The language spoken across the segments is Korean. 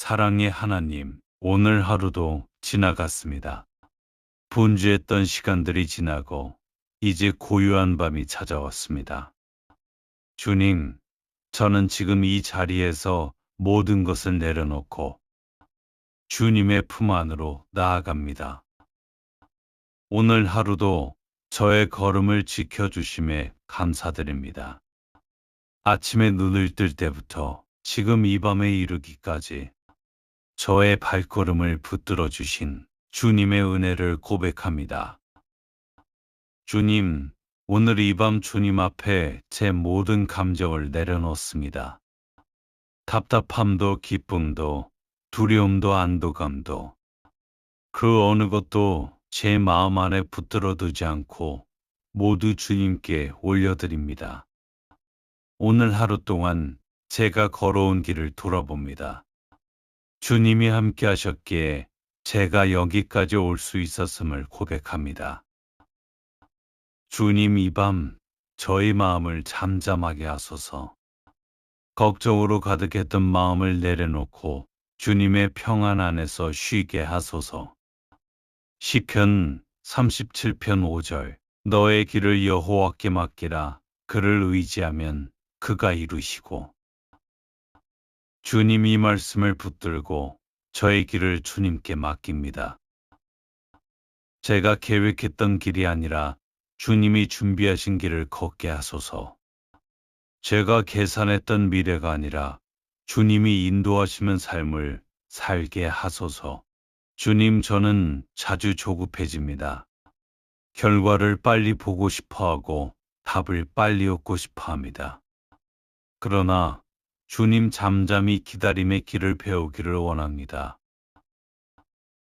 사랑의 하나님, 오늘 하루도 지나갔습니다. 분주했던 시간들이 지나고 이제 고요한 밤이 찾아왔습니다. 주님, 저는 지금 이 자리에서 모든 것을 내려놓고 주님의 품 안으로 나아갑니다. 오늘 하루도 저의 걸음을 지켜주심에 감사드립니다. 아침에 눈을 뜰 때부터 지금 이 밤에 이르기까지 저의 발걸음을 붙들어 주신 주님의 은혜를 고백합니다. 주님, 오늘 이 밤 주님 앞에 제 모든 감정을 내려놓습니다. 답답함도 기쁨도 두려움도 안도감도 그 어느 것도 제 마음 안에 붙들어 두지 않고 모두 주님께 올려드립니다. 오늘 하루 동안 제가 걸어온 길을 돌아봅니다. 주님이 함께 하셨기에 제가 여기까지 올 수 있었음을 고백합니다. 주님, 이 밤 저희 마음을 잠잠하게 하소서. 걱정으로 가득했던 마음을 내려놓고 주님의 평안 안에서 쉬게 하소서. 시편 37편 5절. 너의 길을 여호와께 맡기라. 그를 의지하면 그가 이루시고. 주님, 이 말씀을 붙들고 저의 길을 주님께 맡깁니다. 제가 계획했던 길이 아니라 주님이 준비하신 길을 걷게 하소서. 제가 계산했던 미래가 아니라 주님이 인도하시는 삶을 살게 하소서. 주님, 저는 자주 조급해집니다. 결과를 빨리 보고 싶어하고 답을 빨리 얻고 싶어합니다. 그러나 주님, 잠잠히 기다림의 길을 배우기를 원합니다.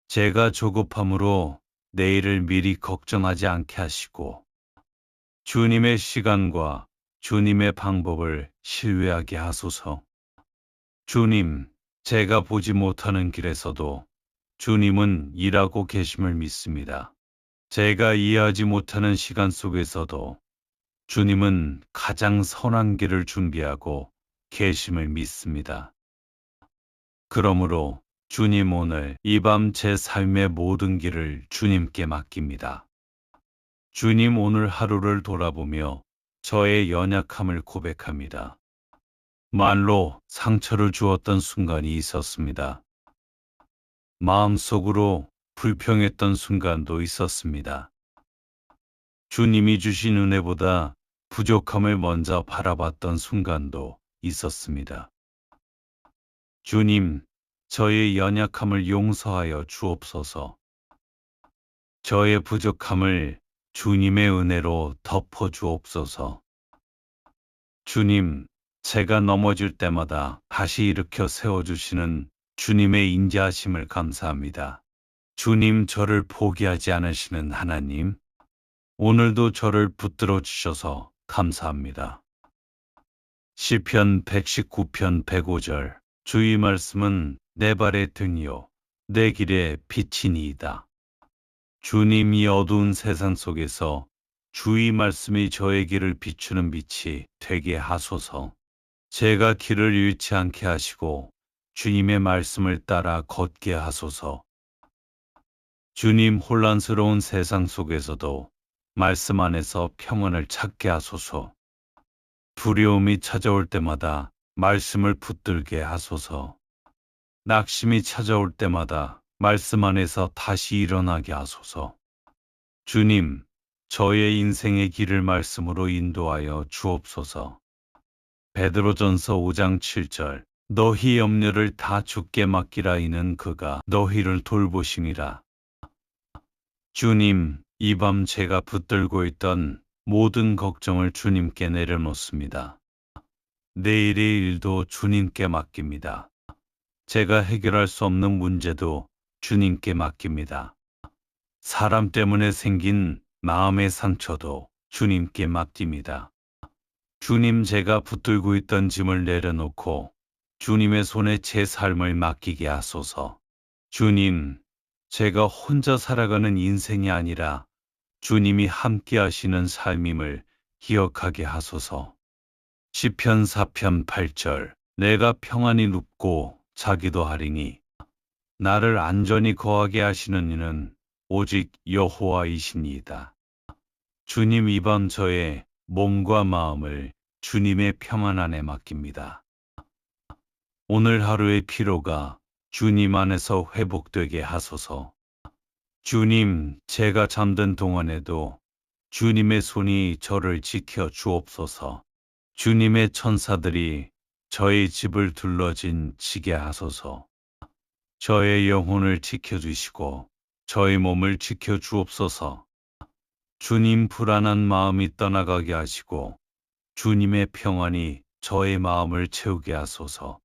제가 조급함으로 내일을 미리 걱정하지 않게 하시고 주님의 시간과 주님의 방법을 신뢰하게 하소서. 주님, 제가 보지 못하는 길에서도 주님은 일하고 계심을 믿습니다. 제가 이해하지 못하는 시간 속에서도 주님은 가장 선한 길을 준비하고 계심을 믿습니다. 그러므로 주님, 오늘 이 밤 제 삶의 모든 길을 주님께 맡깁니다. 주님, 오늘 하루를 돌아보며 저의 연약함을 고백합니다. 말로 상처를 주었던 순간이 있었습니다. 마음속으로 불평했던 순간도 있었습니다. 주님이 주신 은혜보다 부족함을 먼저 바라봤던 순간도 있었습니다. 주님, 저의 연약함을 용서하여 주옵소서. 저의 부족함을 주님의 은혜로 덮어 주옵소서. 주님, 제가 넘어질 때마다 다시 일으켜 세워주시는 주님의 인자하심을 감사합니다. 주님, 저를 포기하지 않으시는 하나님, 오늘도 저를 붙들어 주셔서 감사합니다. 시편 119편 105절. 주의 말씀은 내 발의 등이요 내 길의 빛이니이다. 주님이 어두운 세상 속에서 주의 말씀이 저의 길을 비추는 빛이 되게 하소서. 제가 길을 잃지 않게 하시고 주님의 말씀을 따라 걷게 하소서. 주님, 혼란스러운 세상 속에서도 말씀 안에서 평안을 찾게 하소서. 두려움이 찾아올 때마다 말씀을 붙들게 하소서. 낙심이 찾아올 때마다 말씀 안에서 다시 일어나게 하소서. 주님, 저의 인생의 길을 말씀으로 인도하여 주옵소서. 베드로전서 5장 7절. 너희 염려를 다 주께 맡기라. 이는 그가 너희를 돌보심이라. 주님, 이 밤 제가 붙들고 있던 모든 걱정을 주님께 내려놓습니다. 내일의 일도 주님께 맡깁니다. 제가 해결할 수 없는 문제도 주님께 맡깁니다. 사람 때문에 생긴 마음의 상처도 주님께 맡깁니다. 주님, 제가 붙들고 있던 짐을 내려놓고 주님의 손에 제 삶을 맡기게 하소서. 주님, 제가 혼자 살아가는 인생이 아니라 주님이 함께 하시는 삶임을 기억하게 하소서. 시편 4편 8절. 내가 평안히 눕고 자기도 하리니 나를 안전히 거하게 하시는 이는 오직 여호와이시니이다. 주님 이 밤 저의 몸과 마음을 주님의 평안 안에 맡깁니다. 오늘 하루의 피로가 주님 안에서 회복되게 하소서. 주님, 제가 잠든 동안에도 주님의 손이 저를 지켜 주옵소서. 주님의 천사들이 저의 집을 둘러진 지게 하소서. 저의 영혼을 지켜주시고 저의 몸을 지켜 주옵소서. 주님 불안한 마음이 떠나가게 하시고 주님의 평안이 저의 마음을 채우게 하소서.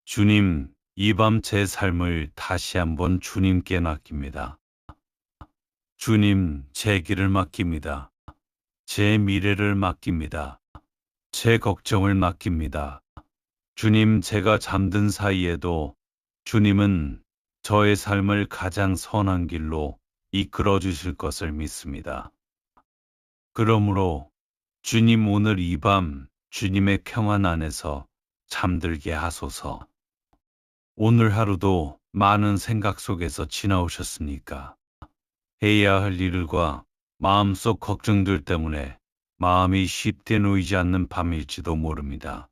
주님, 이 밤 제 삶을 다시 한번 주님께 맡깁니다. 주님, 제 길을 맡깁니다. 제 미래를 맡깁니다. 제 걱정을 맡깁니다. 주님, 제가 잠든 사이에도 주님은 저의 삶을 가장 선한 길로 이끌어 주실 것을 믿습니다. 그러므로 주님 오늘 이 밤 주님의 평안 안에서 잠들게 하소서. 오늘 하루도 많은 생각 속에서 지나오셨습니까? 해야 할 일과 마음속 걱정들 때문에 마음이 쉽게 놓이지 않는 밤일지도 모릅니다.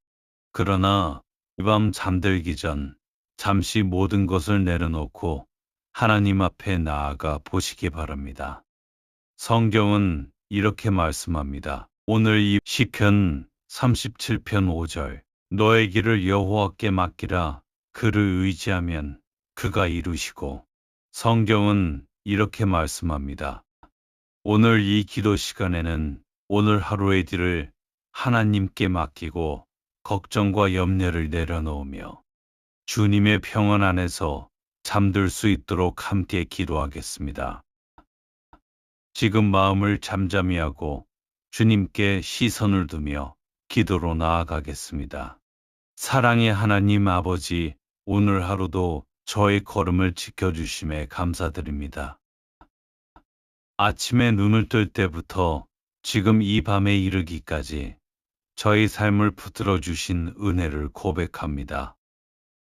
그러나 이 밤 잠들기 전 잠시 모든 것을 내려놓고 하나님 앞에 나아가 보시기 바랍니다. 성경은 이렇게 말씀합니다. 오늘 이 시편 37편 5절 너의 길을 여호와께 맡기라. 그를 의지하면 그가 이루시고 성경은 이렇게 말씀합니다. 오늘 이 기도 시간에는 오늘 하루의 길을 하나님께 맡기고 걱정과 염려를 내려놓으며 주님의 평안 안에서 잠들 수 있도록 함께 기도하겠습니다. 지금 마음을 잠잠히 하고 주님께 시선을 두며 기도로 나아가겠습니다. 사랑의 하나님 아버지, 오늘 하루도 저의 걸음을 지켜주심에 감사드립니다. 아침에 눈을 뜰 때부터 지금 이 밤에 이르기까지 저의 삶을 붙들어 주신 은혜를 고백합니다.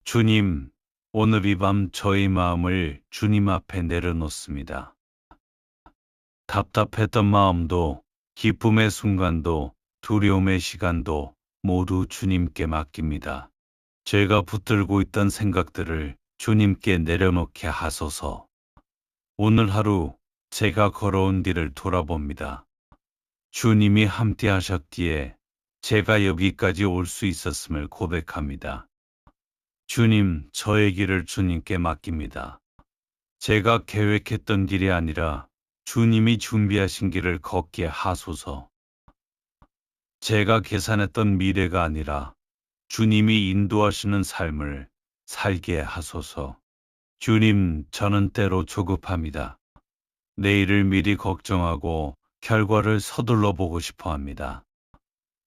주님, 오늘 이 밤 저의 마음을 주님 앞에 내려놓습니다. 답답했던 마음도 기쁨의 순간도 두려움의 시간도 모두 주님께 맡깁니다. 제가 붙들고 있던 생각들을 주님께 내려놓게 하소서. 오늘 하루 제가 걸어온 길을 돌아봅니다. 주님이 함께 하셨기에 제가 여기까지 올 수 있었음을 고백합니다. 주님, 저의 길을 주님께 맡깁니다. 제가 계획했던 길이 아니라 주님이 준비하신 길을 걷게 하소서. 제가 계산했던 미래가 아니라 주님이 인도하시는 삶을 살게 하소서. 주님, 저는 때로 조급합니다. 내일을 미리 걱정하고 결과를 서둘러 보고 싶어 합니다.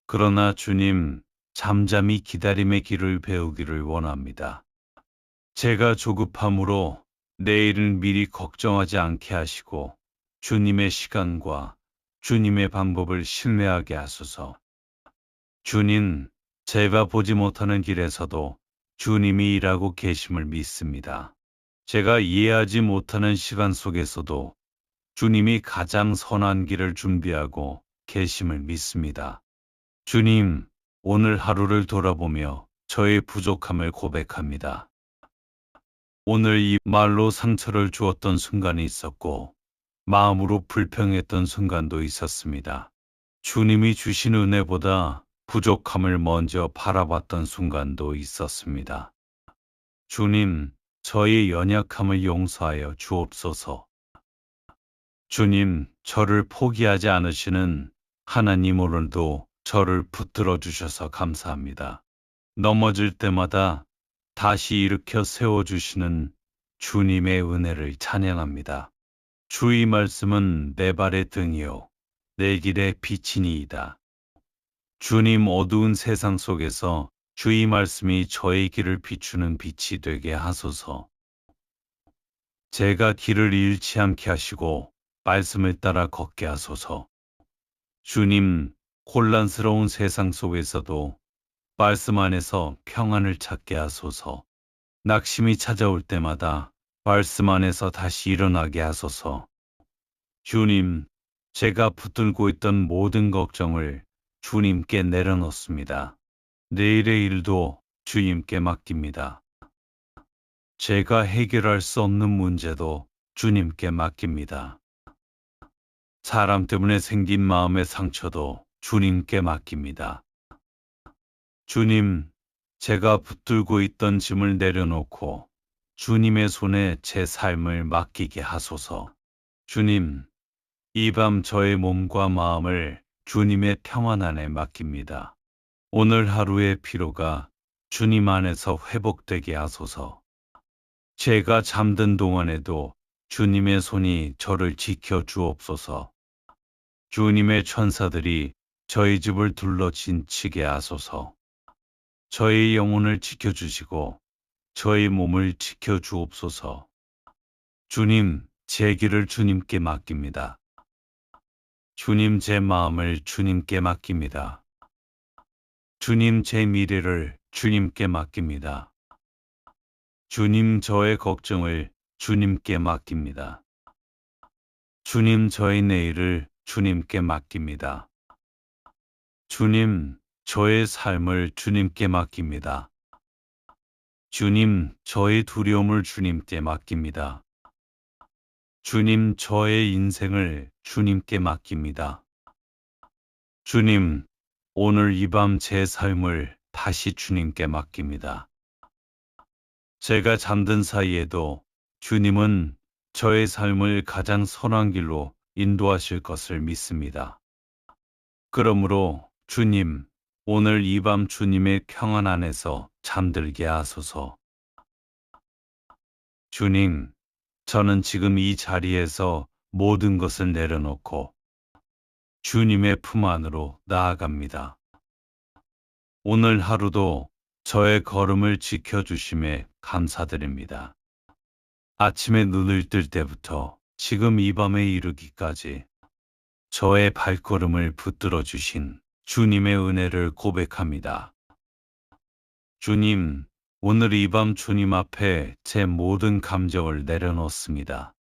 그러나 주님, 잠잠히 기다림의 길을 배우기를 원합니다. 제가 조급함으로 내일을 미리 걱정하지 않게 하시고 주님의 시간과 주님의 방법을 신뢰하게 하소서. 주님, 제가 보지 못하는 길에서도 주님이 일하고 계심을 믿습니다. 제가 이해하지 못하는 시간 속에서도 주님이 가장 선한 길을 준비하고 계심을 믿습니다. 주님, 오늘 하루를 돌아보며 저의 부족함을 고백합니다. 오늘 이 말로 상처를 주었던 순간이 있었고 마음으로 불평했던 순간도 있었습니다. 주님이 주신 은혜보다 부족함을 먼저 바라봤던 순간도 있었습니다. 주님, 저의 연약함을 용서하여 주옵소서. 주님, 저를 포기하지 않으시는 하나님, 오늘도 저를 붙들어 주셔서 감사합니다. 넘어질 때마다 다시 일으켜 세워주시는 주님의 은혜를 찬양합니다. 주의 말씀은 내 발의 등이요 내 길의 빛이니이다. 주님, 어두운 세상 속에서 주의 말씀이 저의 길을 비추는 빛이 되게 하소서. 제가 길을 잃지 않게 하시고 말씀을 따라 걷게 하소서. 주님, 혼란스러운 세상 속에서도 말씀 안에서 평안을 찾게 하소서. 낙심이 찾아올 때마다 말씀 안에서 다시 일어나게 하소서. 주님, 제가 붙들고 있던 모든 걱정을 주님께 내려놓습니다. 내일의 일도 주님께 맡깁니다. 제가 해결할 수 없는 문제도 주님께 맡깁니다. 사람 때문에 생긴 마음의 상처도 주님께 맡깁니다. 주님, 제가 붙들고 있던 짐을 내려놓고 주님의 손에 제 삶을 맡기게 하소서. 주님, 이 밤 저의 몸과 마음을 주님의 평안 안에 맡깁니다. 오늘 하루의 피로가 주님 안에서 회복되게 하소서. 제가 잠든 동안에도 주님의 손이 저를 지켜 주옵소서. 주님의 천사들이 저희 집을 둘러 진치게 하소서. 저희 영혼을 지켜주시고 저희 몸을 지켜 주옵소서. 주님, 제 길을 주님께 맡깁니다. 주님, 제 마음을 주님께 맡깁니다. 주님, 제 미래를 주님께 맡깁니다. 주님, 저의 걱정을 주님께 맡깁니다. 주님, 저의 내일을 주님께 맡깁니다. 주님, 저의 삶을 주님께 맡깁니다. 주님, 저의 두려움을 주님께 맡깁니다. 주님, 저의 인생을 주님께 맡깁니다. 주님, 오늘 이 밤 제 삶을 다시 주님께 맡깁니다. 제가 잠든 사이에도 주님은 저의 삶을 가장 선한 길로 인도하실 것을 믿습니다. 그러므로 주님, 오늘 이 밤 주님의 평안 안에서 잠들게 하소서. 주님, 저는 지금 이 자리에서 모든 것을 내려놓고 주님의 품 안으로 나아갑니다. 오늘 하루도 저의 걸음을 지켜주심에 감사드립니다. 아침에 눈을 뜰 때부터 지금 이 밤에 이르기까지 저의 발걸음을 붙들어 주신 주님의 은혜를 고백합니다. 주님, 오늘 이 밤 주님 앞에 제 모든 감정을 내려놓습니다.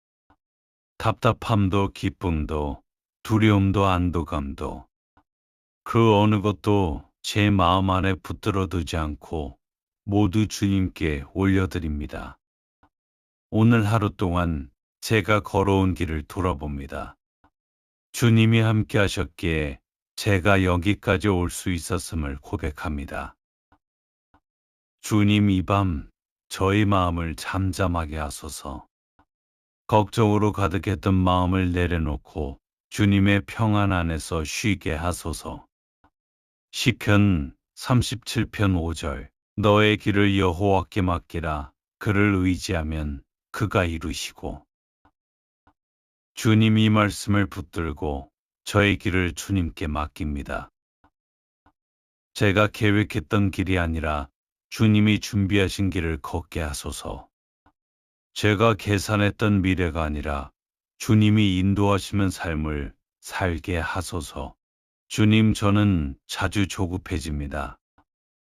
답답함도 기쁨도 두려움도 안도감도 그 어느 것도 제 마음 안에 붙들어 두지 않고 모두 주님께 올려드립니다. 오늘 하루 동안 제가 걸어온 길을 돌아봅니다. 주님이 함께 하셨기에 제가 여기까지 올 수 있었음을 고백합니다. 주님, 이 밤 저희 마음을 잠잠하게 하소서. 걱정으로 가득했던 마음을 내려놓고 주님의 평안 안에서 쉬게 하소서. 시편 37편 5절. 너의 길을 여호와께 맡기라. 그를 의지하면 그가 이루시고. 주님, 이 말씀을 붙들고 저의 길을 주님께 맡깁니다. 제가 계획했던 길이 아니라 주님이 준비하신 길을 걷게 하소서. 제가 계산했던 미래가 아니라 주님이 인도하시는 삶을 살게 하소서. 주님, 저는 자주 조급해집니다.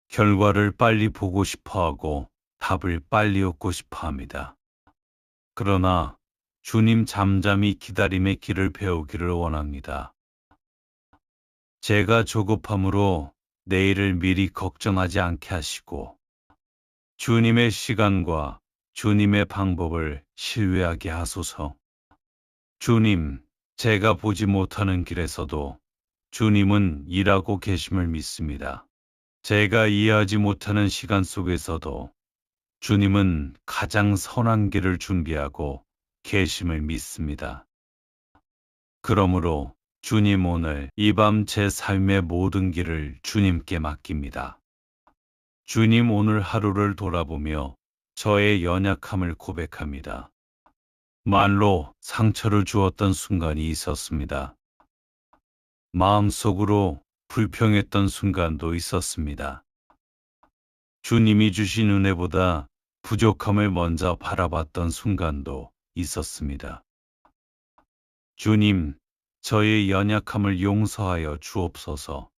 결과를 빨리 보고 싶어하고 답을 빨리 얻고 싶어합니다. 그러나 주님, 잠잠히 기다림의 길을 배우기를 원합니다. 제가 조급함으로 내일을 미리 걱정하지 않게 하시고 주님의 시간과 주님의 방법을 신뢰하게 하소서. 주님, 제가 보지 못하는 길에서도 주님은 일하고 계심을 믿습니다. 제가 이해하지 못하는 시간 속에서도 주님은 가장 선한 길을 준비하고 계심을 믿습니다. 그러므로 주님, 오늘 이 밤 제 삶의 모든 길을 주님께 맡깁니다. 주님, 오늘 하루를 돌아보며 저의 연약함을 고백합니다. 말로 상처를 주었던 순간이 있었습니다. 마음속으로 불평했던 순간도 있었습니다. 주님이 주신 은혜보다 부족함을 먼저 바라봤던 순간도 있었습니다. 주님, 저의 연약함을 용서하여 주옵소서.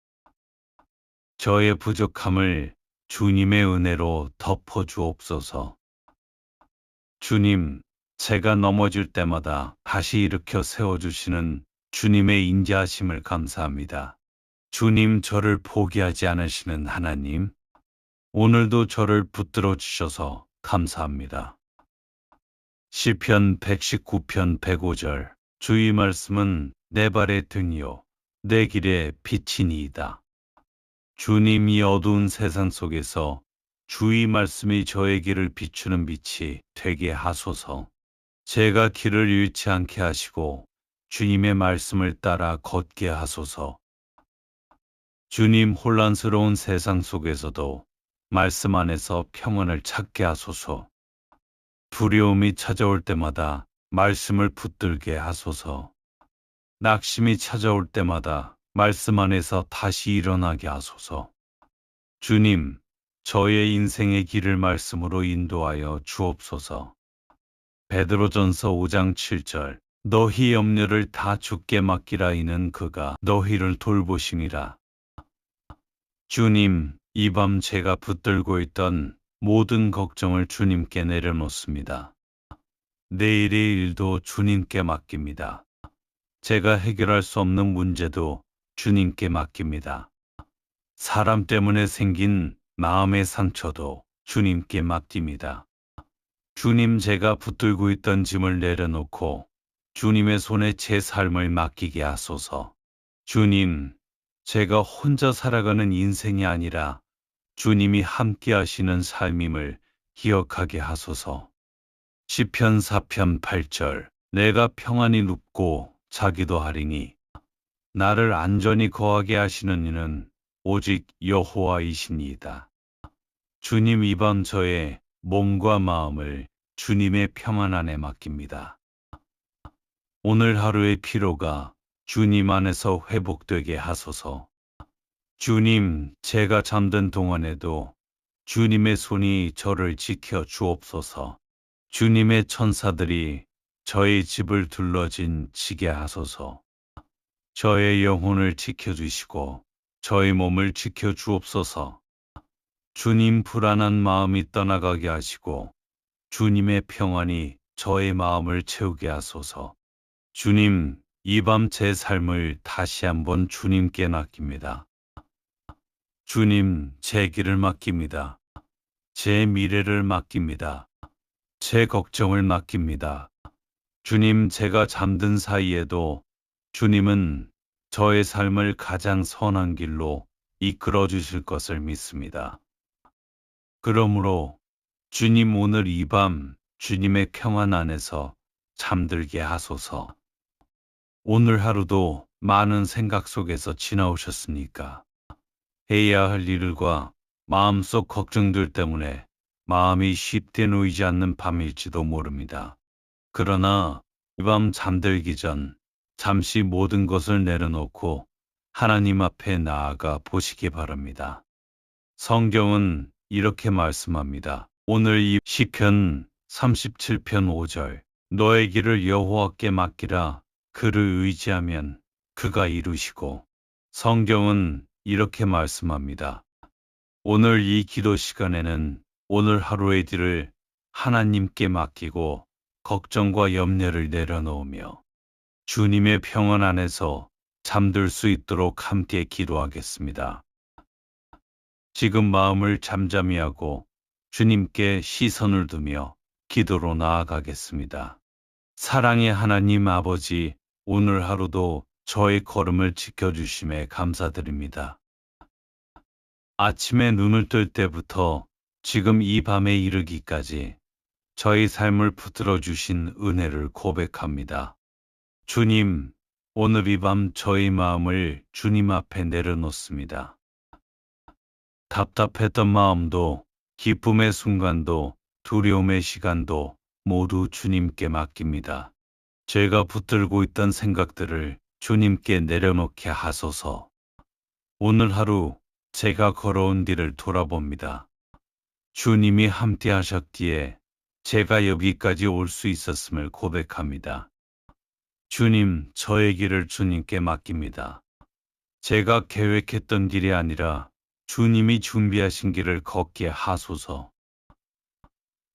저의 부족함을 주님의 은혜로 덮어 주옵소서. 주님, 제가 넘어질 때마다 다시 일으켜 세워주시는 주님의 인자하심을 감사합니다. 주님, 저를 포기하지 않으시는 하나님, 오늘도 저를 붙들어 주셔서 감사합니다. 시편 119편 105절. 주의 말씀은 내 발의 등이요 내 길의 빛이니이다. 주님이 어두운 세상 속에서 주의 말씀이 저의 길을 비추는 빛이 되게 하소서. 제가 길을 잃지 않게 하시고 주님의 말씀을 따라 걷게 하소서. 주님, 혼란스러운 세상 속에서도 말씀 안에서 평안을 찾게 하소서. 두려움이 찾아올 때마다 말씀을 붙들게 하소서. 낙심이 찾아올 때마다 말씀 안에서 다시 일어나게 하소서. 주님, 저의 인생의 길을 말씀으로 인도하여 주옵소서. 베드로전서 5장 7절. 너희 염려를 다 주께 맡기라. 이는 그가 너희를 돌보심이라. 주님, 이 밤 제가 붙들고 있던 모든 걱정을 주님께 내려놓습니다. 내일의 일도 주님께 맡깁니다. 제가 해결할 수 없는 문제도 주님께 맡깁니다. 사람 때문에 생긴 마음의 상처도 주님께 맡깁니다. 주님, 제가 붙들고 있던 짐을 내려놓고 주님의 손에 제 삶을 맡기게 하소서. 주님, 제가 혼자 살아가는 인생이 아니라 주님이 함께 하시는 삶임을 기억하게 하소서. 시편 4편 8절. 내가 평안히 눕고 자기도 하리니 나를 안전히 거하게 하시는 이는 오직 여호와이시니이다. 주님, 이 밤 저의 몸과 마음을 주님의 평안 안에 맡깁니다. 오늘 하루의 피로가 주님 안에서 회복되게 하소서. 주님, 제가 잠든 동안에도 주님의 손이 저를 지켜 주옵소서. 주님의 천사들이 저의 집을 둘러진 지게 하소서. 저의 영혼을 지켜주시고 저의 몸을 지켜 주옵소서. 주님, 불안한 마음이 떠나가게 하시고 주님의 평안이 저의 마음을 채우게 하소서. 주님, 이 밤 제 삶을 다시 한번 주님께 맡깁니다. 주님, 제 길을 맡깁니다. 제 미래를 맡깁니다. 제 걱정을 맡깁니다. 주님, 제가 잠든 사이에도 주님은 저의 삶을 가장 선한 길로 이끌어 주실 것을 믿습니다. 그러므로 주님, 오늘 이 밤 주님의 평안 안에서 잠들게 하소서. 오늘 하루도 많은 생각 속에서 지나오셨습니까? 해야 할 일과 마음속 걱정들 때문에 마음이 쉽게 놓이지 않는 밤일지도 모릅니다. 그러나 이 밤 잠들기 전 잠시 모든 것을 내려놓고 하나님 앞에 나아가 보시기 바랍니다. 성경은 이렇게 말씀합니다. 오늘 이 시편 37편 5절. 너의 길을 여호와께 맡기라. 그를 의지하면 그가 이루시고. 성경은 이렇게 말씀합니다. 오늘 이 기도 시간에는 오늘 하루의 길을 하나님께 맡기고 걱정과 염려를 내려놓으며 주님의 평안 안에서 잠들 수 있도록 함께 기도하겠습니다. 지금 마음을 잠잠히 하고 주님께 시선을 두며 기도로 나아가겠습니다. 사랑의 하나님 아버지, 오늘 하루도 저의 걸음을 지켜주심에 감사드립니다. 아침에 눈을 뜰 때부터 지금 이 밤에 이르기까지 저희 삶을 붙들어 주신 은혜를 고백합니다. 주님, 오늘 이 밤 저희 마음을 주님 앞에 내려놓습니다. 답답했던 마음도, 기쁨의 순간도, 두려움의 시간도 모두 주님께 맡깁니다. 제가 붙들고 있던 생각들을 주님께 내려놓게 하소서. 오늘 하루 제가 걸어온 길을 돌아봅니다. 주님이 함께 하셨기에 제가 여기까지 올 수 있었음을 고백합니다. 주님, 저의 길을 주님께 맡깁니다. 제가 계획했던 길이 아니라 주님이 준비하신 길을 걷게 하소서.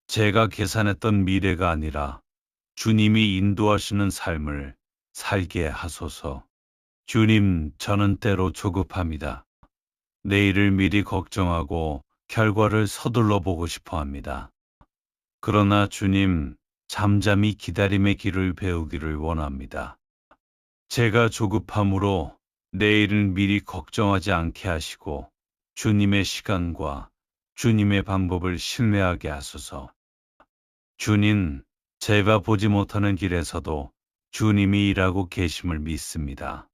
제가 계산했던 미래가 아니라 주님이 인도하시는 삶을 살게 하소서. 주님, 저는 때로 조급합니다. 내일을 미리 걱정하고 결과를 서둘러 보고 싶어 합니다. 그러나 주님, 잠잠히 기다림의 길을 배우기를 원합니다. 제가 조급함으로 내일은 미리 걱정하지 않게 하시고 주님의 시간과 주님의 방법을 신뢰하게 하소서. 주님, 제가 보지 못하는 길에서도 주님이 일하고 계심을 믿습니다.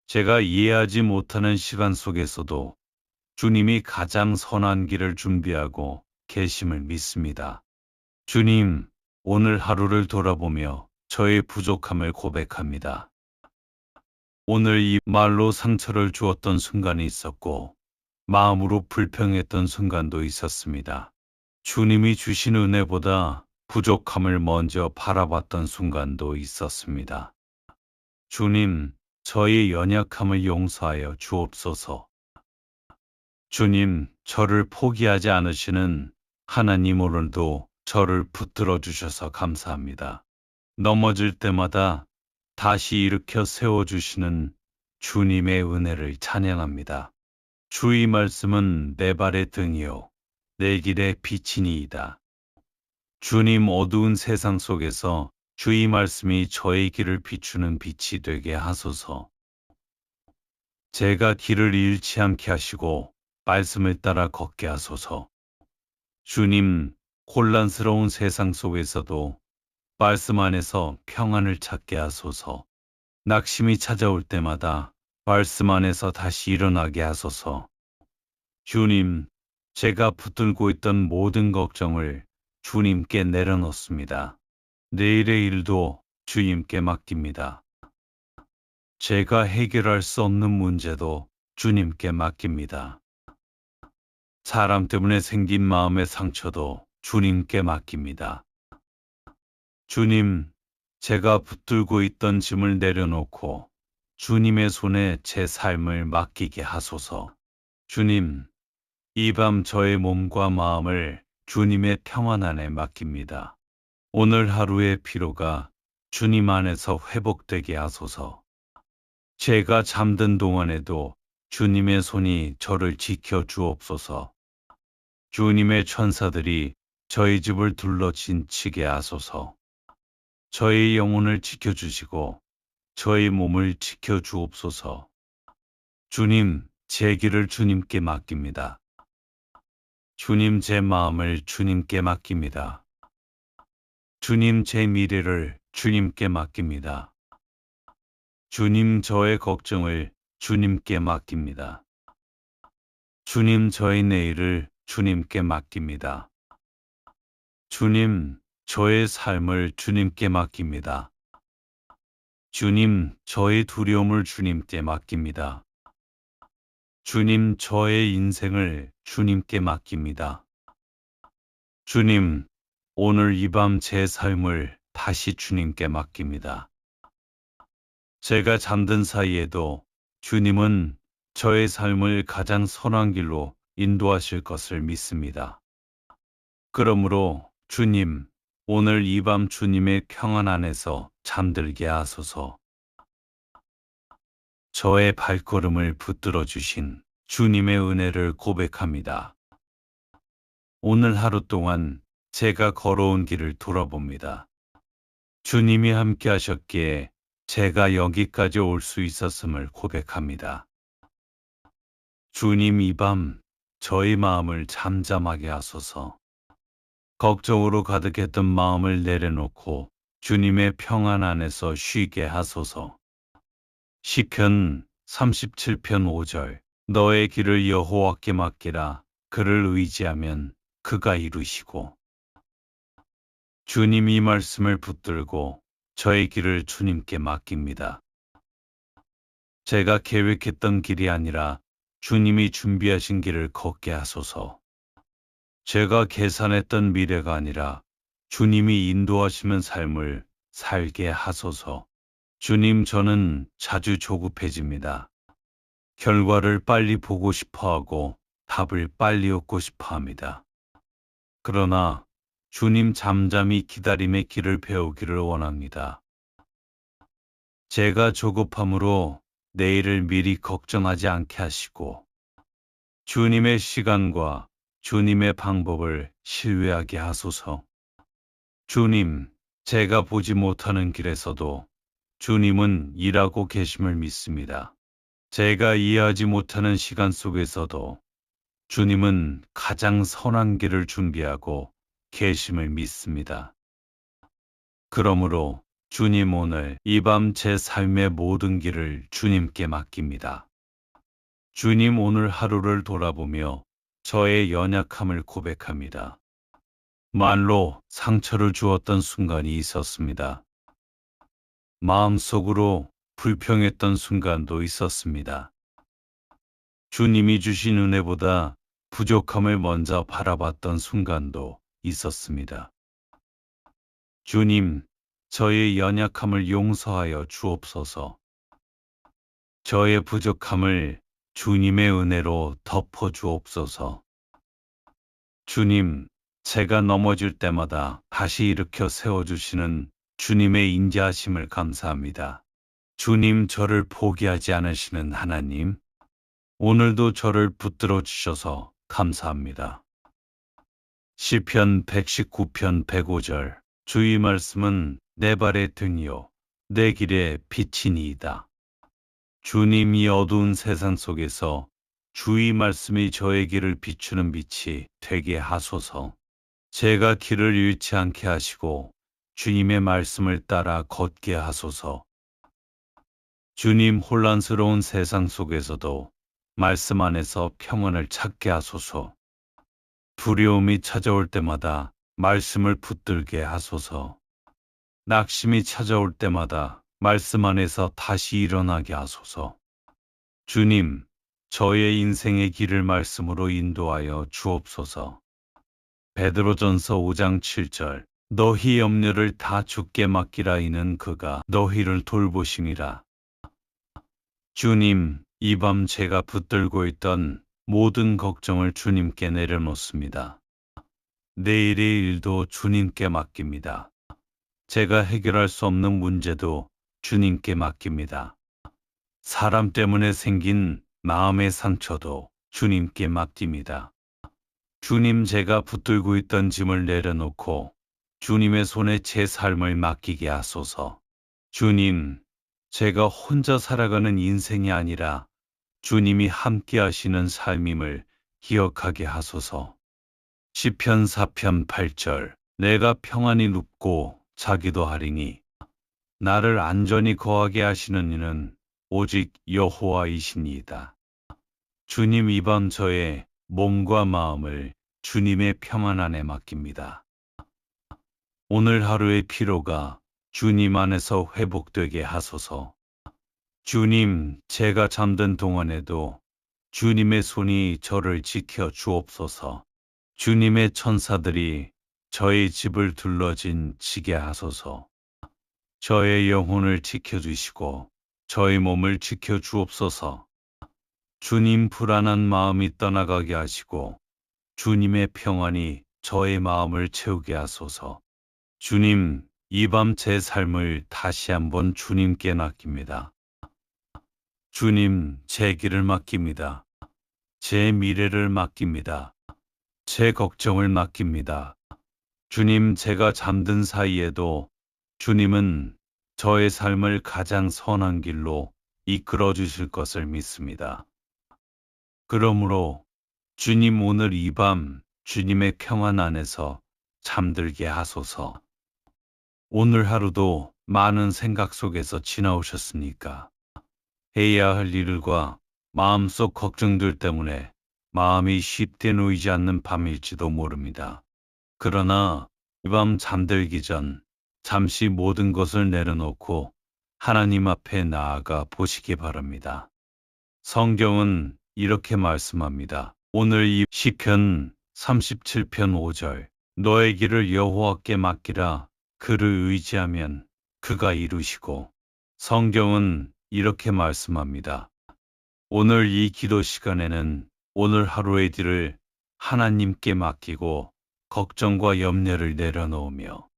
제가 이해하지 못하는 시간 속에서도 주님이 가장 선한 길을 준비하고 계심을 믿습니다. 주님, 오늘 하루를 돌아보며 저의 부족함을 고백합니다. 오늘 이 말로 상처를 주었던 순간이 있었고, 마음으로 불평했던 순간도 있었습니다. 주님이 주신 은혜보다 부족함을 먼저 바라봤던 순간도 있었습니다. 주님, 저의 연약함을 용서하여 주옵소서. 주님, 저를 포기하지 않으시는 하나님, 오늘도 저를 붙들어 주셔서 감사합니다. 넘어질 때마다 다시 일으켜 세워주시는 주님의 은혜를 찬양합니다. 주의 말씀은 내 발의 등이요 내 길의 빛이니이다. 주님, 어두운 세상 속에서 주의 말씀이 저의 길을 비추는 빛이 되게 하소서. 제가 길을 잃지 않게 하시고 말씀을 따라 걷게 하소서. 주님, 혼란스러운 세상 속에서도 말씀 안에서 평안을 찾게 하소서. 낙심이 찾아올 때마다 말씀 안에서 다시 일어나게 하소서. 주님, 제가 붙들고 있던 모든 걱정을 주님께 내려놓습니다. 내일의 일도 주님께 맡깁니다. 제가 해결할 수 없는 문제도 주님께 맡깁니다. 사람 때문에 생긴 마음의 상처도 주님께 맡깁니다. 주님, 제가 붙들고 있던 짐을 내려놓고 주님의 손에 제 삶을 맡기게 하소서. 주님, 이 밤 저의 몸과 마음을 주님의 평안 안에 맡깁니다. 오늘 하루의 피로가 주님 안에서 회복되게 하소서. 제가 잠든 동안에도 주님의 손이 저를 지켜 주옵소서. 주님의 천사들이 저희 집을 둘러 진치게 하소서. 저희 영혼을 지켜주시고 저희 몸을 지켜주옵소서. 주님, 제 길을 주님께 맡깁니다. 주님, 제 마음을 주님께 맡깁니다. 주님, 제 미래를 주님께 맡깁니다. 주님, 저의 걱정을 주님께 맡깁니다. 주님, 저의 내일을 주님께 맡깁니다. 주님, 저의 삶을 주님께 맡깁니다. 주님, 저의 두려움을 주님께 맡깁니다. 주님, 저의 인생을 주님께 맡깁니다. 주님, 오늘 이 밤 제 삶을 다시 주님께 맡깁니다. 제가 잠든 사이에도 주님은 저의 삶을 가장 선한 길로 인도하실 것을 믿습니다. 그러므로 주님, 오늘 이 밤 주님의 평안 안에서 잠들게 하소서. 저의 발걸음을 붙들어 주신 주님의 은혜를 고백합니다. 오늘 하루 동안 제가 걸어온 길을 돌아봅니다. 주님이 함께 하셨기에 제가 여기까지 올 수 있었음을 고백합니다. 주님, 이 밤 저의 마음을 잠잠하게 하소서. 걱정으로 가득했던 마음을 내려놓고 주님의 평안 안에서 쉬게 하소서. 시편 37편 5절. 너의 길을 여호와께 맡기라. 그를 의지하면 그가 이루시고. 주님, 이 말씀을 붙들고 저의 길을 주님께 맡깁니다. 제가 계획했던 길이 아니라 주님이 준비하신 길을 걷게 하소서. 제가 계산했던 미래가 아니라 주님이 인도하시는 삶을 살게 하소서. 주님, 저는 자주 조급해집니다. 결과를 빨리 보고 싶어 하고 답을 빨리 얻고 싶어 합니다. 그러나 주님 잠잠히 기다림의 길을 배우기를 원합니다. 제가 조급함으로 내일을 미리 걱정하지 않게 하시고 주님의 시간과 주님의 방법을 신뢰하게 하소서. 주님, 제가 보지 못하는 길에서도 주님은 일하고 계심을 믿습니다. 제가 이해하지 못하는 시간 속에서도 주님은 가장 선한 길을 준비하고 계심을 믿습니다. 그러므로 주님, 오늘 이 밤 제 삶의 모든 길을 주님께 맡깁니다. 주님, 오늘 하루를 돌아보며 저의 연약함을 고백합니다. 말로 상처를 주었던 순간이 있었습니다. 마음속으로 불평했던 순간도 있었습니다. 주님이 주신 은혜보다 부족함을 먼저 바라봤던 순간도 있었습니다. 주님, 저의 연약함을 용서하여 주옵소서. 저의 부족함을 주님의 은혜로 덮어 주옵소서. 주님, 제가 넘어질 때마다 다시 일으켜 세워주시는 주님의 인자하심을 감사합니다. 주님, 저를 포기하지 않으시는 하나님, 오늘도 저를 붙들어 주셔서 감사합니다. 시편 119편 105절. 주의 말씀은 내 발의 등이요 내 길의 빛이니이다. 주님이 어두운 세상 속에서 주의 말씀이 저의 길을 비추는 빛이 되게 하소서. 제가 길을 잃지 않게 하시고 주님의 말씀을 따라 걷게 하소서. 주님, 혼란스러운 세상 속에서도 말씀 안에서 평안을 찾게 하소서. 두려움이 찾아올 때마다 말씀을 붙들게 하소서. 낙심이 찾아올 때마다 말씀 안에서 다시 일어나게 하소서. 주님, 저의 인생의 길을 말씀으로 인도하여 주옵소서. 베드로전서 5장 7절. 너희 염려를 다 주께 맡기라, 이는 그가 너희를 돌보심이라. 주님, 이 밤 제가 붙들고 있던 모든 걱정을 주님께 내려놓습니다. 내일의 일도 주님께 맡깁니다. 제가 해결할 수 없는 문제도 주님께 맡깁니다. 사람 때문에 생긴 마음의 상처도 주님께 맡깁니다. 주님, 제가 붙들고 있던 짐을 내려놓고 주님의 손에 제 삶을 맡기게 하소서. 주님, 제가 혼자 살아가는 인생이 아니라 주님이 함께 하시는 삶임을 기억하게 하소서. 시편 4편 8절. 내가 평안히 눕고 자기도 하리니 나를 안전히 거하게 하시는 이는 오직 여호와이시니이다. 주님, 이 밤 저의 몸과 마음을 주님의 평안 안에 맡깁니다. 오늘 하루의 피로가 주님 안에서 회복되게 하소서. 주님, 제가 잠든 동안에도 주님의 손이 저를 지켜 주옵소서. 주님의 천사들이 저의 집을 둘러진 지게 하소서. 저의 영혼을 지켜주시고 저의 몸을 지켜 주옵소서. 주님, 불안한 마음이 떠나가게 하시고 주님의 평안이 저의 마음을 채우게 하소서. 주님, 이 밤 제 삶을 다시 한번 주님께 맡깁니다. 주님, 제 길을 맡깁니다. 제 미래를 맡깁니다. 제 걱정을 맡깁니다. 주님, 제가 잠든 사이에도 주님은 저의 삶을 가장 선한 길로 이끌어 주실 것을 믿습니다. 그러므로 주님, 오늘 이 밤 주님의 평안 안에서 잠들게 하소서. 오늘 하루도 많은 생각 속에서 지나오셨습니까? 해야 할 일과 마음속 걱정들 때문에 마음이 쉽게 놓이지 않는 밤일지도 모릅니다. 그러나 이 밤 잠들기 전 잠시 모든 것을 내려놓고 하나님 앞에 나아가 보시기 바랍니다. 성경은 이렇게 말씀합니다. 오늘 이 시편 37편 5절. 너의 길을 여호와께 맡기라. 그를 의지하면 그가 이루시고. 성경은 이렇게 말씀합니다. 오늘 이 기도 시간에는 오늘 하루의 길을 하나님께 맡기고 걱정과 염려를 내려놓으며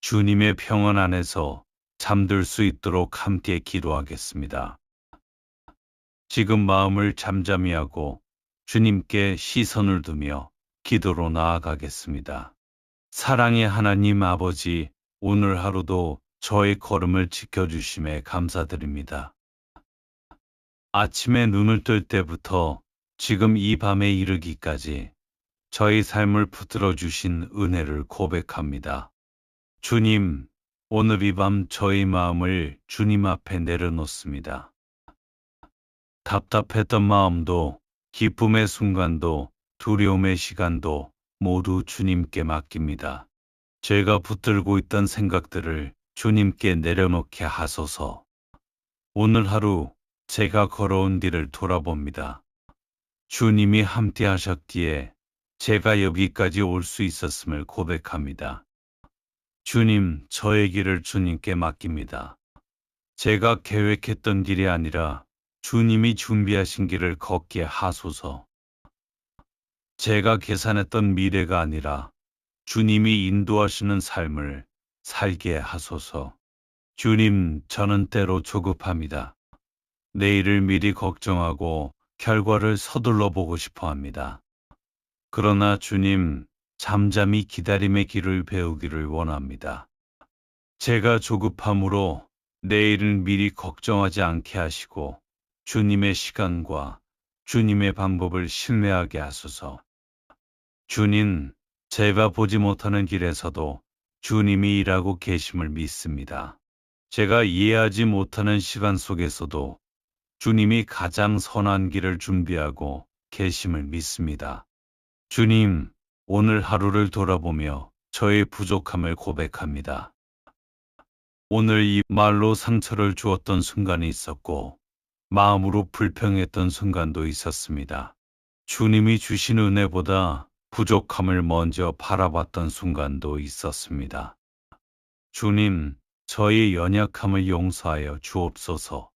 주님의 평안 안에서 잠들 수 있도록 함께 기도하겠습니다. 지금 마음을 잠잠히 하고 주님께 시선을 두며 기도로 나아가겠습니다. 사랑의 하나님 아버지, 오늘 하루도 저의 걸음을 지켜주심에 감사드립니다. 아침에 눈을 뜰 때부터 지금 이 밤에 이르기까지 저희 삶을 붙들어 주신 은혜를 고백합니다. 주님, 오늘 이 밤 저희 마음을 주님 앞에 내려놓습니다. 답답했던 마음도, 기쁨의 순간도, 두려움의 시간도 모두 주님께 맡깁니다. 제가 붙들고 있던 생각들을 주님께 내려놓게 하소서. 오늘 하루 제가 걸어온 길을 돌아봅니다. 주님이 함께 하셨기에 제가 여기까지 올 수 있었음을 고백합니다. 주님, 저의 길을 주님께 맡깁니다. 제가 계획했던 길이 아니라 주님이 준비하신 길을 걷게 하소서. 제가 계산했던 미래가 아니라 주님이 인도하시는 삶을 살게 하소서. 주님, 저는 때로 조급합니다. 내일을 미리 걱정하고 결과를 서둘러 보고 싶어 합니다. 그러나 주님, 잠잠히 기다림의 길을 배우기를 원합니다. 제가 조급함으로 내일을 미리 걱정하지 않게 하시고 주님의 시간과 주님의 방법을 신뢰하게 하소서. 주님, 제가 보지 못하는 길에서도 주님이 일하고 계심을 믿습니다. 제가 이해하지 못하는 시간 속에서도 주님이 가장 선한 길을 준비하고 계심을 믿습니다. 주님, 오늘 하루를 돌아보며 저의 부족함을 고백합니다. 오늘 이 말로 상처를 주었던 순간이 있었고 마음으로 불평했던 순간도 있었습니다. 주님이 주신 은혜보다 부족함을 먼저 바라봤던 순간도 있었습니다. 주님, 저의 연약함을 용서하여 주옵소서.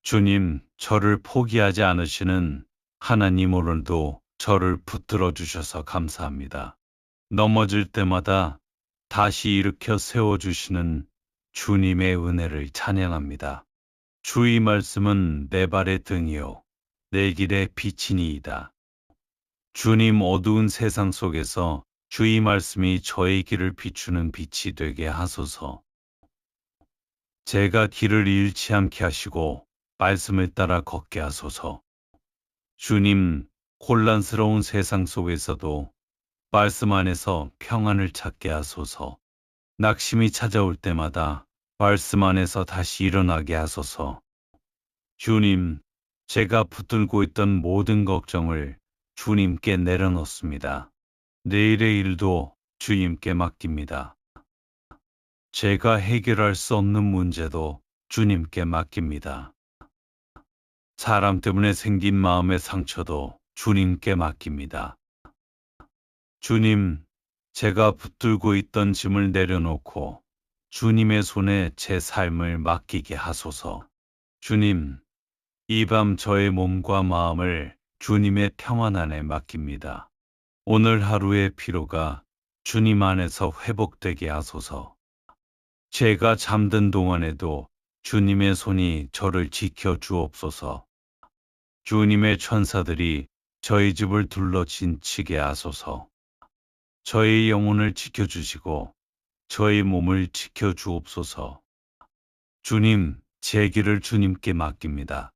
주님, 저를 포기하지 않으시는 하나님, 오늘도 저를 붙들어 주셔서 감사합니다. 넘어질 때마다 다시 일으켜 세워주시는 주님의 은혜를 찬양합니다. 주의 말씀은 내 발의 등이요 내 길의 빛이니이다. 주님, 어두운 세상 속에서 주의 말씀이 저의 길을 비추는 빛이 되게 하소서. 제가 길을 잃지 않게 하시고 말씀을 따라 걷게 하소서. 주님, 혼란스러운 세상 속에서도 말씀 안에서 평안을 찾게 하소서. 낙심이 찾아올 때마다 말씀 안에서 다시 일어나게 하소서. 주님, 제가 붙들고 있던 모든 걱정을 주님께 내려놓습니다. 내일의 일도 주님께 맡깁니다. 제가 해결할 수 없는 문제도 주님께 맡깁니다. 사람 때문에 생긴 마음의 상처도 주님께 맡깁니다. 주님, 제가 붙들고 있던 짐을 내려놓고 주님의 손에 제 삶을 맡기게 하소서. 주님, 이 밤 저의 몸과 마음을 주님의 평안 안에 맡깁니다. 오늘 하루의 피로가 주님 안에서 회복되게 하소서. 제가 잠든 동안에도 주님의 손이 저를 지켜 주옵소서. 주님의 천사들이 저희 집을 둘러 진치게 하소서. 저의 영혼을 지켜주시고 저의 몸을 지켜주옵소서. 주님, 제 길을 주님께 맡깁니다.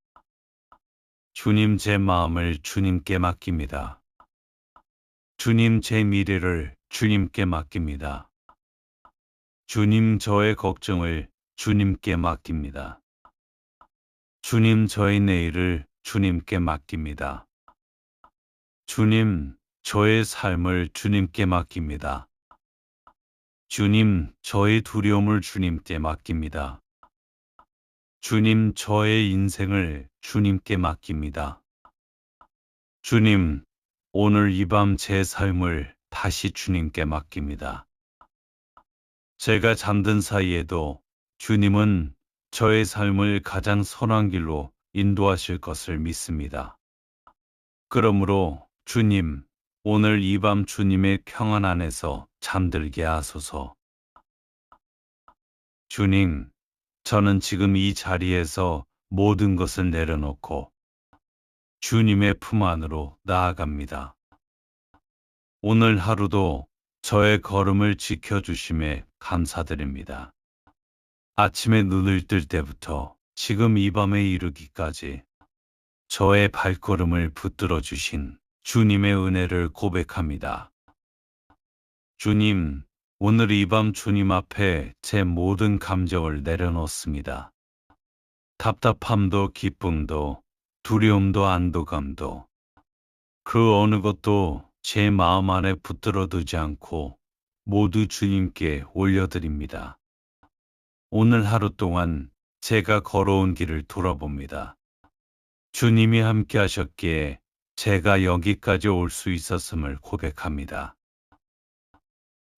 주님, 제 마음을 주님께 맡깁니다. 주님, 제 미래를 주님께 맡깁니다. 주님, 저의 걱정을 주님께 맡깁니다. 주님, 저의 내일을 주님께 맡깁니다. 주님, 저의 삶을 주님께 맡깁니다. 주님, 저의 두려움을 주님께 맡깁니다. 주님, 저의 인생을 주님께 맡깁니다. 주님, 오늘 이 밤 제 삶을 다시 주님께 맡깁니다. 제가 잠든 사이에도 주님은 저의 삶을 가장 선한 길로 인도하실 것을 믿습니다. 그러므로 주님, 오늘 이 밤 주님의 평안 안에서 잠들게 하소서. 주님, 저는 지금 이 자리에서 모든 것을 내려놓고 주님의 품 안으로 나아갑니다. 오늘 하루도 저의 걸음을 지켜주심에 감사드립니다. 아침에 눈을 뜰 때부터 지금 이 밤에 이르기까지 저의 발걸음을 붙들어 주신 주님의 은혜를 고백합니다. 주님, 오늘 이 밤 주님 앞에 제 모든 감정을 내려놓습니다. 답답함도 기쁨도 두려움도 안도감도 그 어느 것도 제 마음 안에 붙들어 두지 않고 모두 주님께 올려드립니다. 오늘 하루 동안 제가 걸어온 길을 돌아봅니다. 주님이 함께 하셨기에 제가 여기까지 올 수 있었음을 고백합니다.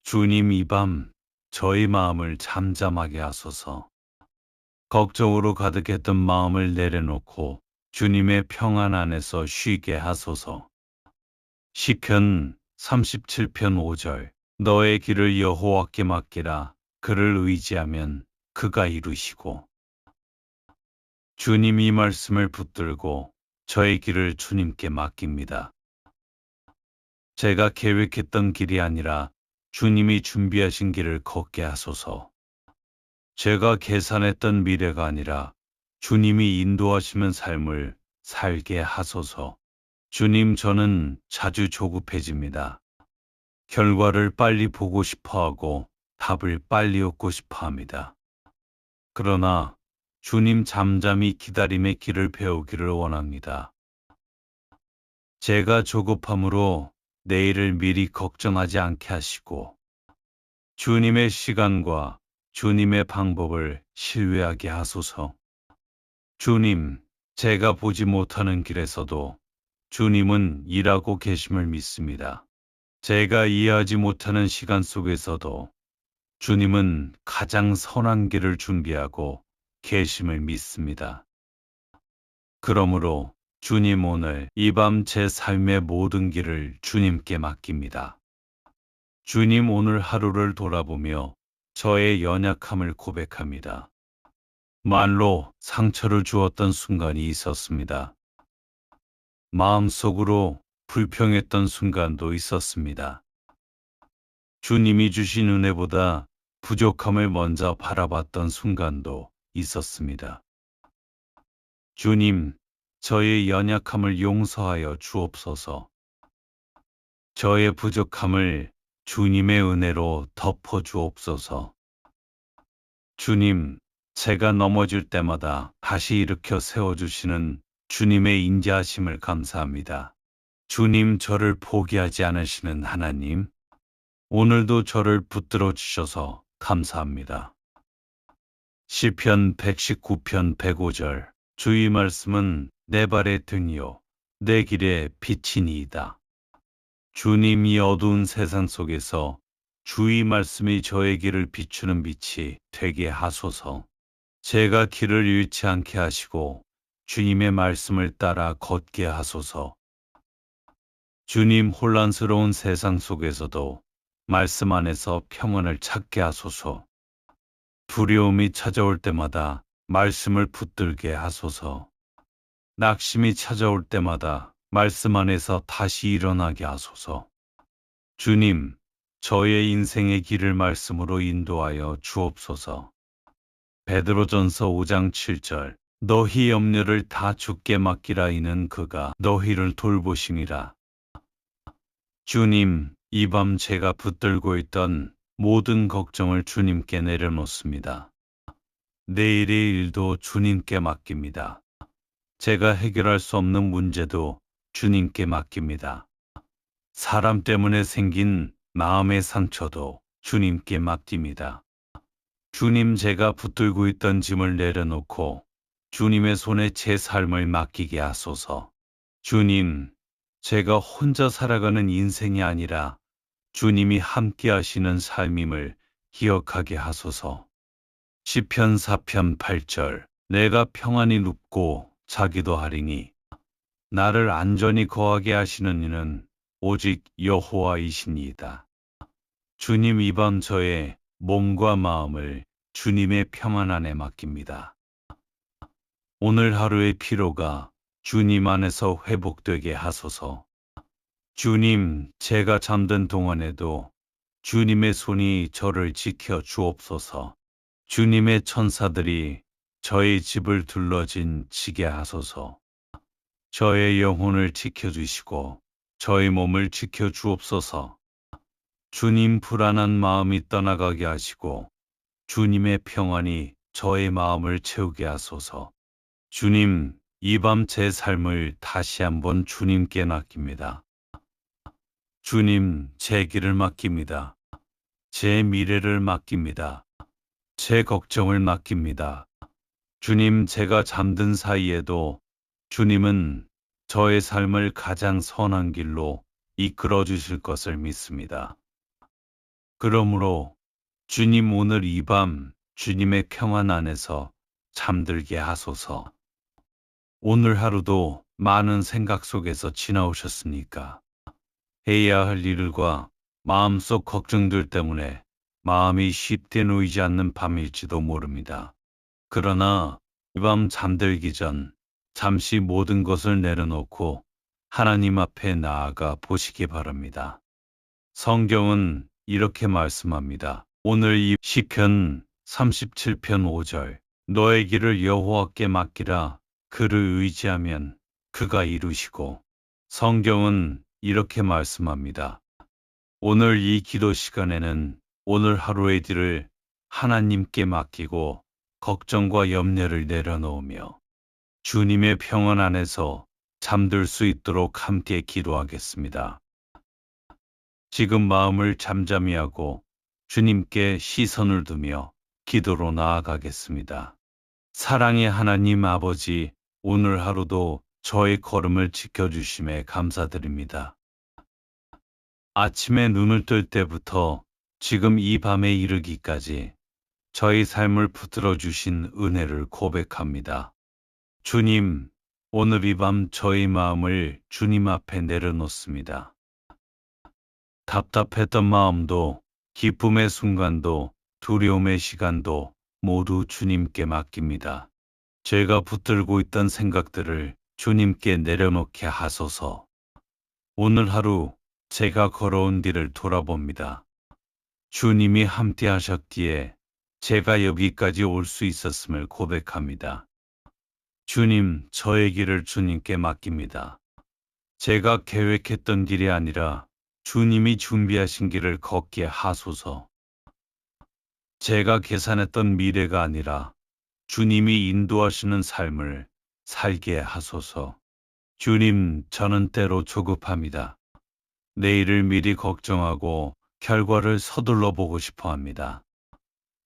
주님, 이 밤 저희 마음을 잠잠하게 하소서. 걱정으로 가득했던 마음을 내려놓고 주님의 평안 안에서 쉬게 하소서. 시편 37편 5절. 너의 길을 여호와께 맡기라. 그를 의지하면 그가 이루시고. 주님, 이 말씀을 붙들고 저의 길을 주님께 맡깁니다. 제가 계획했던 길이 아니라 주님이 준비하신 길을 걷게 하소서. 제가 계산했던 미래가 아니라 주님이 인도하시는 삶을 살게 하소서. 주님, 저는 자주 조급해집니다. 결과를 빨리 보고 싶어 하고 답을 빨리 얻고 싶어 합니다. 그러나 주님, 잠잠히 기다림의 길을 배우기를 원합니다. 제가 조급함으로 내일을 미리 걱정하지 않게 하시고 주님의 시간과 주님의 방법을 신뢰하게 하소서. 주님, 제가 보지 못하는 길에서도 주님은 일하고 계심을 믿습니다. 제가 이해하지 못하는 시간 속에서도 주님은 가장 선한 길을 준비하고 계심을 믿습니다. 그러므로 주님, 오늘 이 밤 제 삶의 모든 길을 주님께 맡깁니다. 주님, 오늘 하루를 돌아보며 저의 연약함을 고백합니다. 말로 상처를 주었던 순간이 있었습니다. 마음속으로 불평했던 순간도 있었습니다. 주님이 주신 은혜보다 부족함을 먼저 바라봤던 순간도 있었습니다. 주님, 저의 연약함을 용서하여 주옵소서. 저의 부족함을 주님의 은혜로 덮어 주옵소서. 주님, 제가 넘어질 때마다 다시 일으켜 세워주시는 주님의 인자하심을 감사합니다. 주님, 저를 포기하지 않으시는 하나님, 오늘도 저를 붙들어 주셔서 감사합니다. 시편 119편 105절. 주의 말씀은 내 발의 등이요 내 길의 빛이니이다. 주님, 이 어두운 세상 속에서 주의 말씀이 저의 길을 비추는 빛이 되게 하소서. 제가 길을 잃지 않게 하시고 주님의 말씀을 따라 걷게 하소서. 주님, 혼란스러운 세상 속에서도 말씀 안에서 평안을 찾게 하소서. 두려움이 찾아올 때마다 말씀을 붙들게 하소서. 낙심이 찾아올 때마다 말씀 안에서 다시 일어나게 하소서. 주님, 저의 인생의 길을 말씀으로 인도하여 주옵소서. 베드로전서 5장 7절. 너희 염려를 다 주께 맡기라. 이는 그가 너희를 돌보심이라. 주님, 이 밤 제가 붙들고 있던 모든 걱정을 주님께 내려놓습니다. 내일의 일도 주님께 맡깁니다. 제가 해결할 수 없는 문제도 주님께 맡깁니다. 사람 때문에 생긴 마음의 상처도 주님께 맡깁니다. 주님, 제가 붙들고 있던 짐을 내려놓고 주님의 손에 제 삶을 맡기게 하소서. 주님, 제가 혼자 살아가는 인생이 아니라 주님이 함께 하시는 삶임을 기억하게 하소서. 시편 4편 8절. 내가 평안히 눕고 자기도 하리니 나를 안전히 거하게 하시는 이는 오직 여호와이시니이다. 주님, 이 밤 저의 몸과 마음을 주님의 평안 안에 맡깁니다. 오늘 하루의 피로가 주님 안에서 회복되게 하소서. 주님, 제가 잠든 동안에도 주님의 손이 저를 지켜 주옵소서. 주님의 천사들이 저의 집을 둘러진 지게 하소서. 저의 영혼을 지켜주시고 저의 몸을 지켜 주옵소서. 주님, 불안한 마음이 떠나가게 하시고 주님의 평안이 저의 마음을 채우게 하소서. 주님, 이 밤 제 삶을 다시 한번 주님께 맡깁니다. 주님, 제 길을 맡깁니다. 제 미래를 맡깁니다. 제 걱정을 맡깁니다. 주님, 제가 잠든 사이에도 주님은 저의 삶을 가장 선한 길로 이끌어 주실 것을 믿습니다. 그러므로 주님, 오늘 이 밤 주님의 평안 안에서 잠들게 하소서. 오늘 하루도 많은 생각 속에서 지나오셨습니까? 해야 할 일과 마음속 걱정들 때문에 마음이 쉽게 놓이지 않는 밤일지도 모릅니다. 그러나 이 밤 잠들기 전 잠시 모든 것을 내려놓고 하나님 앞에 나아가 보시기 바랍니다. 성경은 이렇게 말씀합니다. 오늘 이 시편 37편 5절, 너의 길을 여호와께 맡기라. 그를 의지하면 그가 이루시고. 성경은 이렇게 말씀합니다. 오늘 이 기도 시간에는 오늘 하루의 길을 하나님께 맡기고 걱정과 염려를 내려놓으며 주님의 평안 안에서 잠들 수 있도록 함께 기도하겠습니다. 지금 마음을 잠잠히 하고 주님께 시선을 두며 기도로 나아가겠습니다. 사랑의 하나님 아버지, 오늘 하루도 저의 걸음을 지켜주심에 감사드립니다. 아침에 눈을 뜰 때부터 지금 이 밤에 이르기까지 저희 삶을 붙들어 주신 은혜를 고백합니다. 주님, 오늘 이 밤 저희 마음을 주님 앞에 내려놓습니다. 답답했던 마음도, 기쁨의 순간도, 두려움의 시간도 모두 주님께 맡깁니다. 제가 붙들고 있던 생각들을 주님께 내려놓게 하소서. 오늘 하루 제가 걸어온 길을 돌아봅니다. 주님이 함께 하셨기에 제가 여기까지 올 수 있었음을 고백합니다. 주님, 저의 길을 주님께 맡깁니다. 제가 계획했던 길이 아니라 주님이 준비하신 길을 걷게 하소서. 제가 계산했던 미래가 아니라 주님이 인도하시는 삶을 살게 하소서. 주님, 저는 때로 조급합니다. 내일을 미리 걱정하고 결과를 서둘러 보고 싶어 합니다.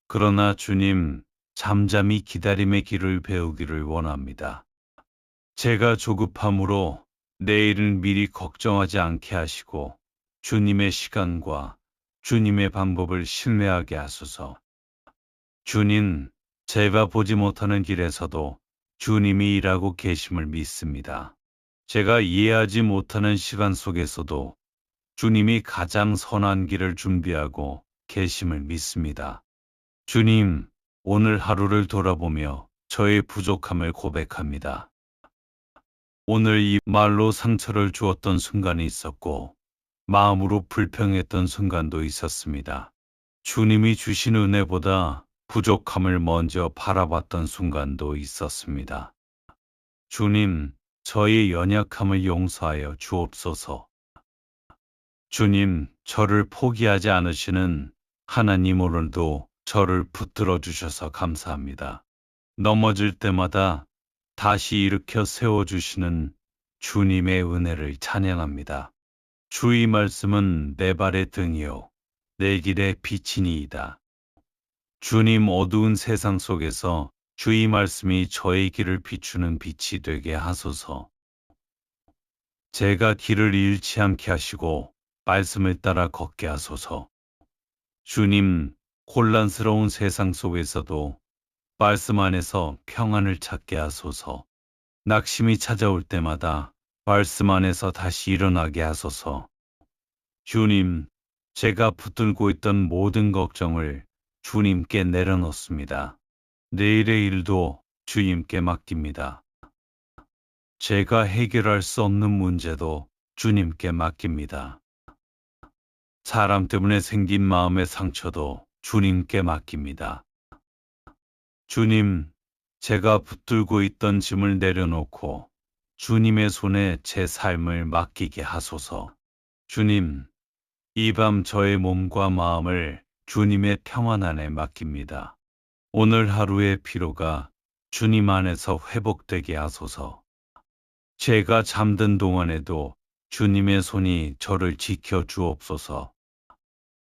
그러나 주님, 잠잠히 기다림의 길을 배우기를 원합니다. 제가 조급함으로 내일을 미리 걱정하지 않게 하시고 주님의 시간과 주님의 방법을 신뢰하게 하소서. 주님, 제가 보지 못하는 길에서도 주님이 일하고 계심을 믿습니다. 제가 이해하지 못하는 시간 속에서도 주님이 가장 선한 길을 준비하고 계심을 믿습니다. 주님, 오늘 하루를 돌아보며 저의 부족함을 고백합니다. 오늘 이 말로 상처를 주었던 순간이 있었고 마음으로 불평했던 순간도 있었습니다. 주님이 주신 은혜보다 부족함을 먼저 바라봤던 순간도 있었습니다. 주님, 저의 연약함을 용서하여 주옵소서. 주님, 저를 포기하지 않으시는 하나님, 오늘도 저를 붙들어 주셔서 감사합니다. 넘어질 때마다 다시 일으켜 세워주시는 주님의 은혜를 찬양합니다. 주의 말씀은 내 발의 등이요 내 길의 빛이니이다. 주님, 어두운 세상 속에서 주의 말씀이 저의 길을 비추는 빛이 되게 하소서. 제가 길을 잃지 않게 하시고 말씀을 따라 걷게 하소서. 주님, 혼란스러운 세상 속에서도 말씀 안에서 평안을 찾게 하소서. 낙심이 찾아올 때마다 말씀 안에서 다시 일어나게 하소서. 주님, 제가 붙들고 있던 모든 걱정을 주님께 내려놓습니다. 내일의 일도 주님께 맡깁니다. 제가 해결할 수 없는 문제도 주님께 맡깁니다. 사람 때문에 생긴 마음의 상처도 주님께 맡깁니다. 주님, 제가 붙들고 있던 짐을 내려놓고 주님의 손에 제 삶을 맡기게 하소서. 주님, 이 밤 저의 몸과 마음을 주님의 평안 안에 맡깁니다. 오늘 하루의 피로가 주님 안에서 회복되게 하소서. 제가 잠든 동안에도 주님의 손이 저를 지켜 주옵소서.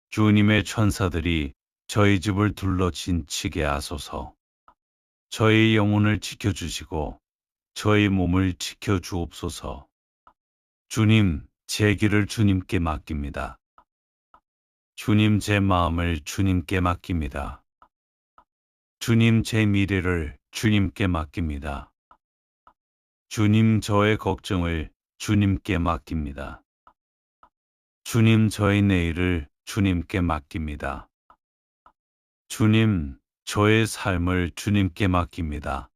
주님의 천사들이 저희 집을 둘러 진치게 하소서. 저희 영혼을 지켜주시고 저희 몸을 지켜 주옵소서. 주님, 제 길을 주님께 맡깁니다. 주님, 제 마음을 주님께 맡깁니다. 주님, 제 미래를 주님께 맡깁니다. 주님, 저의 걱정을 주님께 맡깁니다. 주님, 저의 내일을 주님께 맡깁니다. 주님, 저의 삶을 주님께 맡깁니다.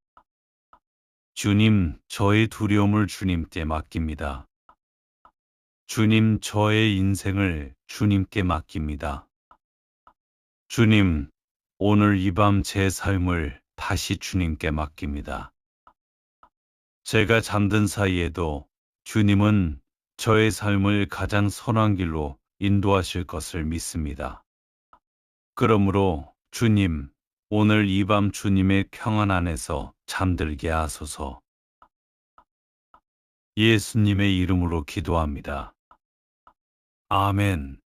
주님, 저의 두려움을 주님께 맡깁니다. 주님, 저의 인생을 주님께 맡깁니다. 주님, 오늘 이 밤 제 삶을 다시 주님께 맡깁니다. 제가 잠든 사이에도 주님은 저의 삶을 가장 선한 길로 인도하실 것을 믿습니다. 그러므로 주님, 오늘 이 밤 주님의 평안 안에서 잠들게 하소서. 예수님의 이름으로 기도합니다. 아멘.